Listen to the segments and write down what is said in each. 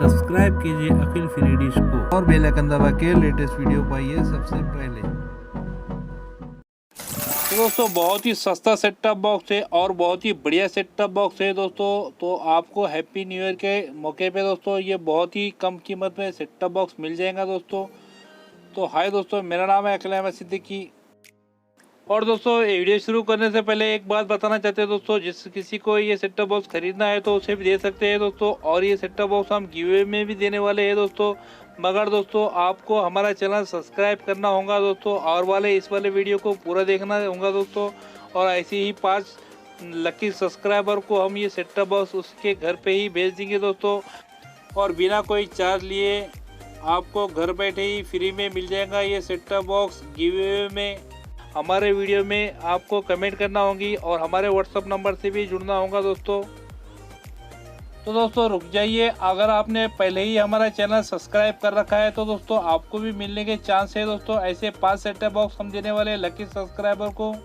Subscribe कीजिए अखिल free dish को और बेल आइकन दबा के लेटेस्ट वीडियो पाइए सबसे पहले। तो दोस्तों बहुत ही सस्ता सेट टॉप बॉक्स है और बहुत ही बढ़िया सेट टॉप बॉक्स है दोस्तों। तो आपको हैप्पी न्यू ईयर के मौके पे दोस्तों ये बहुत ही कम कीमत में सेट टॉप बॉक्स मिल जाएगा दोस्तों। तो हाय दोस्तों, मेरा नाम है अखिल सिद्दीकी। और दोस्तों ये वीडियो शुरू करने से पहले एक बात बताना चाहते हैं दोस्तों, जिस किसी को ये सेट टॉप बॉक्स खरीदना है तो उसे भी दे सकते हैं दोस्तों। और ये सेट टॉप बॉक्स हम गिव में भी देने वाले हैं दोस्तों। मगर दोस्तों आपको हमारा चैनल सब्सक्राइब करना होगा दोस्तों, और इस वाले वीडियो को पूरा देखना होगा दोस्तों। और ऐसे ही 5 लकी सब्सक्राइबर को हम ये सेट टॉप बॉक्स उसके घर पे ही भेज देंगे दोस्तों। और बिना कोई चार्ज लिए आपको घर बैठे ही फ्री में मिल जाएगा ये सेट टॉप बॉक्स गिव में। हमारे वीडियो में आपको कमेंट करना होगी और हमारे व्हाट्सअप नंबर से भी जुड़ना होगा दोस्तों। तो दोस्तों रुक जाइए, अगर आपने पहले ही हमारा चैनल सब्सक्राइब कर रखा है तो दोस्तों आपको भी मिलने के चांस है दोस्तों। ऐसे 5 सेट टॉप बॉक्स हम देने वाले हैं लकी सब्सक्राइबर को।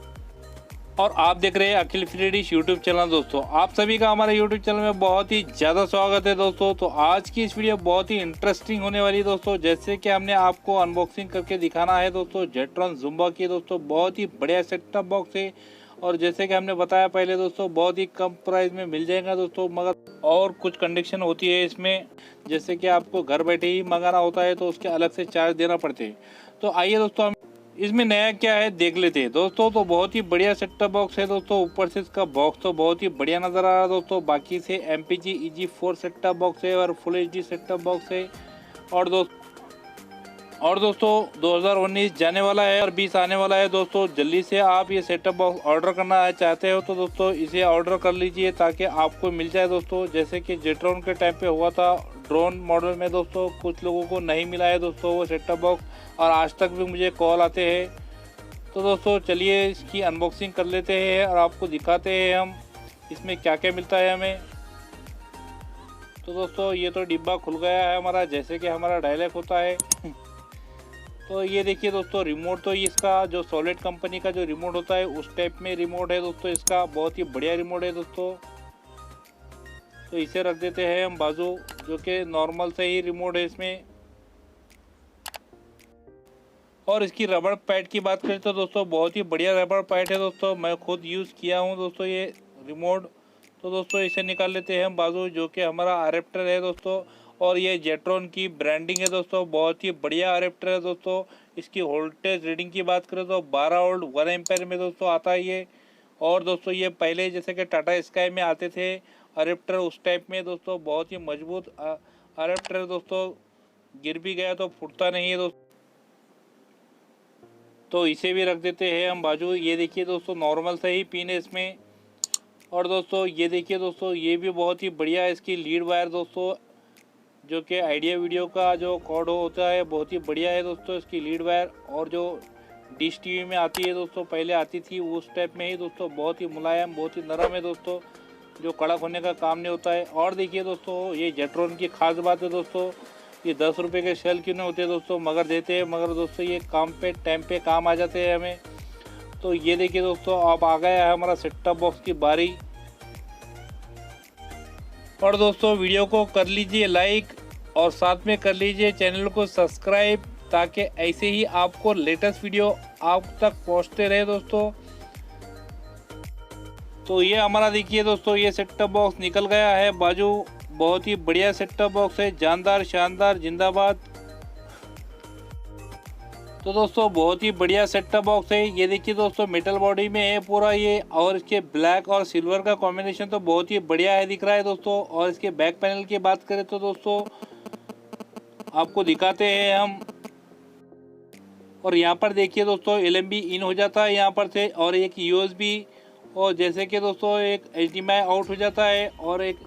और आप देख रहे हैं अखिल फ्री डिश यूट्यूब चैनल दोस्तों। आप सभी का हमारे यूट्यूब चैनल में बहुत ही ज़्यादा स्वागत है दोस्तों। तो आज की इस वीडियो बहुत ही इंटरेस्टिंग होने वाली है दोस्तों। जैसे कि हमने आपको अनबॉक्सिंग करके दिखाना है दोस्तों जेट्रॉन जुम्बा की दोस्तों। बहुत ही बढ़िया सेट टॉप बॉक्स है और जैसे कि हमने बताया पहले दोस्तों बहुत ही कम प्राइस में मिल जाएगा दोस्तों। मगर और कुछ कंडीशन होती है इसमें, जैसे कि आपको घर बैठे ही मंगाना होता है तो उसके अलग से चार्ज देना पड़ते हैं। तो आइए दोस्तों हम इसमें नया क्या है देख लेते हैं दोस्तों। तो बहुत ही बढ़िया सेट टॉप बॉक्स है दोस्तों। ऊपर से इसका बॉक्स तो बहुत ही बढ़िया नज़र आ रहा है दोस्तों। बाकी से Mpeg4 सेट टॉप बॉक्स है और full HD set top box है। और दोस्तों 2019 जाने वाला है और 20 आने वाला है दोस्तों। जल्दी से आप ये सेट टॉप बॉक्स ऑर्डर करना चाहते हो तो दोस्तों इसे ऑर्डर कर लीजिए ताकि आपको मिल जाए दोस्तों। जैसे कि जेट्रॉन के टाइम पे हुआ था ड्रोन मॉडल में दोस्तों, कुछ लोगों को नहीं मिला है दोस्तों वो सेट टॉप बॉक्स, और आज तक भी मुझे कॉल आते हैं। तो दोस्तों चलिए इसकी अनबॉक्सिंग कर लेते हैं और आपको दिखाते हैं हम इसमें क्या क्या मिलता है हमें। तो दोस्तों ये तो डिब्बा खुल गया है हमारा, जैसे कि हमारा डायलॉग होता है। तो ये देखिए दोस्तों रिमोट, तो इसका जो सॉलिड कंपनी का जो रिमोट होता है उस टाइप में रिमोट है दोस्तों। इसका बहुत ही बढ़िया रिमोट है दोस्तों। तो इसे रख देते हैं हम बाजू, जो कि नॉर्मल से ही रिमोट है इसमें। और इसकी रबड़ पैड की बात करें तो दोस्तों बहुत ही बढ़िया रबड़ पैड है दोस्तों। मैं खुद यूज़ किया हूँ दोस्तों ये रिमोट। तो दोस्तों इसे निकाल लेते हैं हम बाजू, जो कि हमारा अडेप्टर है दोस्तों। और ये जेट्रॉन की ब्रांडिंग है दोस्तों। बहुत ही बढ़िया अडेप्टर है दोस्तों। इसकी वोल्टेज रीडिंग की बात करें तो 12 वोल्ट 1 एम्पेयर में दोस्तों आता है ये। और दोस्तों ये पहले जैसे कि टाटा स्काई में आते थे अडेप्टर उस टाइप में दोस्तों, बहुत ही मजबूत अडेप्टर है दोस्तों। गिर भी गया तो फूटता नहीं है दोस्तों। तो इसे भी रख देते हैं हम बाजू। ये देखिए दोस्तों नॉर्मल से ही पिन है इसमें। और दोस्तों ये देखिए दोस्तों ये भी बहुत ही बढ़िया इसकी लीड वायर दोस्तों, जो कि आइडिया वीडियो का जो कॉर्ड होता है बहुत ही बढ़िया है दोस्तों इसकी लीड वायर। और जो डिश टीवी में आती है दोस्तों, पहले आती थी उस टाइप में ही दोस्तों, बहुत ही मुलायम बहुत ही नरम है दोस्तों, जो कड़क होने का काम नहीं होता है। और देखिए दोस्तों ये जेट्रॉन की खास बात है दोस्तों, ये 10 रुपये के शेल क्यों नहीं होते दोस्तों, मगर देते हैं। मगर दोस्तों ये काम पे टाइम पे काम आ जाते हैं हमें। तो ये देखिए दोस्तों अब आ गया है हमारा सेट टॉप बॉक्स की बारी। और दोस्तों वीडियो को कर लीजिए लाइक और साथ में कर लीजिए चैनल को सब्सक्राइब, ताकि ऐसे ही आपको लेटेस्ट वीडियो आप तक पहुंचते रहे दोस्तों। तो ये हमारा देखिए दोस्तों ये सेट टॉप बॉक्स निकल गया है बाजू। बहुत ही बढ़िया सेट टॉप बॉक्स है, जानदार शानदार जिंदाबाद। तो दोस्तों बहुत ही बढ़िया सेट टॉप बॉक्स है। ये देखिए दोस्तों मेटल बॉडी में है पूरा ये, और इसके ब्लैक और सिल्वर का कॉम्बिनेशन तो बहुत ही बढ़िया है दिख रहा है दोस्तों। और इसके बैक पैनल की बात करें तो दोस्तों आपको दिखाते हैं हम। और यहाँ पर देखिए दोस्तों LMB इन हो जाता है यहाँ पर से, और एक USB, और जैसे कि दोस्तों एक HDMI आउट हो जाता है और एक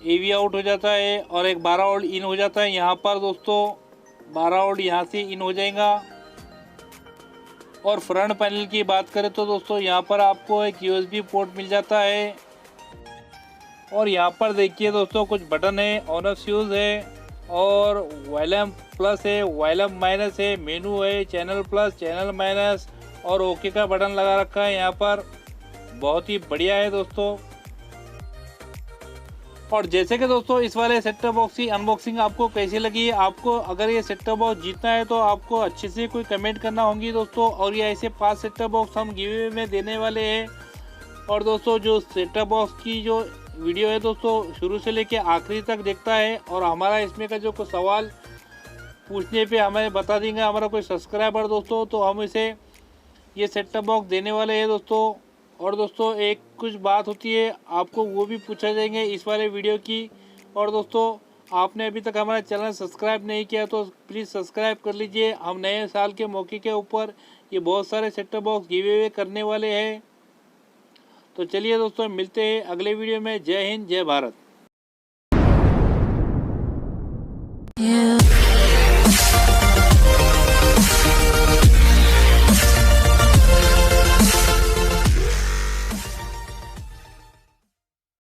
AV आउट हो जाता है, और एक 12 वोल्ट इन हो जाता है यहाँ पर दोस्तों। 12 वोल्ट यहाँ से इन हो जाएगा। और फ्रंट पैनल की बात करें तो दोस्तों यहाँ पर आपको एक USB पोर्ट मिल जाता है। और यहाँ पर देखिए दोस्तों कुछ बटन है, ऑन ऑफ स्विच है, और वॉल्यूम प्लस है, वॉल्यूम माइनस है, मेनू है, चैनल प्लस चैनल माइनस, और ओके का बटन लगा रखा है यहाँ पर। बहुत ही बढ़िया है दोस्तों। और जैसे कि दोस्तों इस वाले सेट टॉप बॉक्स की अनबॉक्सिंग आपको कैसी लगी, आपको अगर ये सेट टॉप बॉक्स जीतना है तो आपको अच्छे से कोई कमेंट करना होंगी दोस्तों। और ये ऐसे 5 सेट टॉप बॉक्स हम गिव अवे में देने वाले हैं। और दोस्तों जो सेट टॉप बॉक्स की जो वीडियो है दोस्तों शुरू से लेके आखिरी तक देखता है और हमारा इसमें का जो कोई सवाल पूछने पे हमें बता देंगे हमारा कोई सब्सक्राइबर दोस्तों, तो हम इसे ये सेट टॉप बॉक्स देने वाले हैं दोस्तों। और दोस्तों एक कुछ बात होती है आपको वो भी पूछा जाएंगे इस वाले वीडियो की। और दोस्तों आपने अभी तक हमारा चैनल सब्सक्राइब नहीं किया तो प्लीज़ सब्सक्राइब कर लीजिए। हम नए साल के मौके के ऊपर ये बहुत सारे set top box give away करने वाले हैं। तो चलिए दोस्तों मिलते हैं अगले वीडियो में। जय हिंद, जय भारत।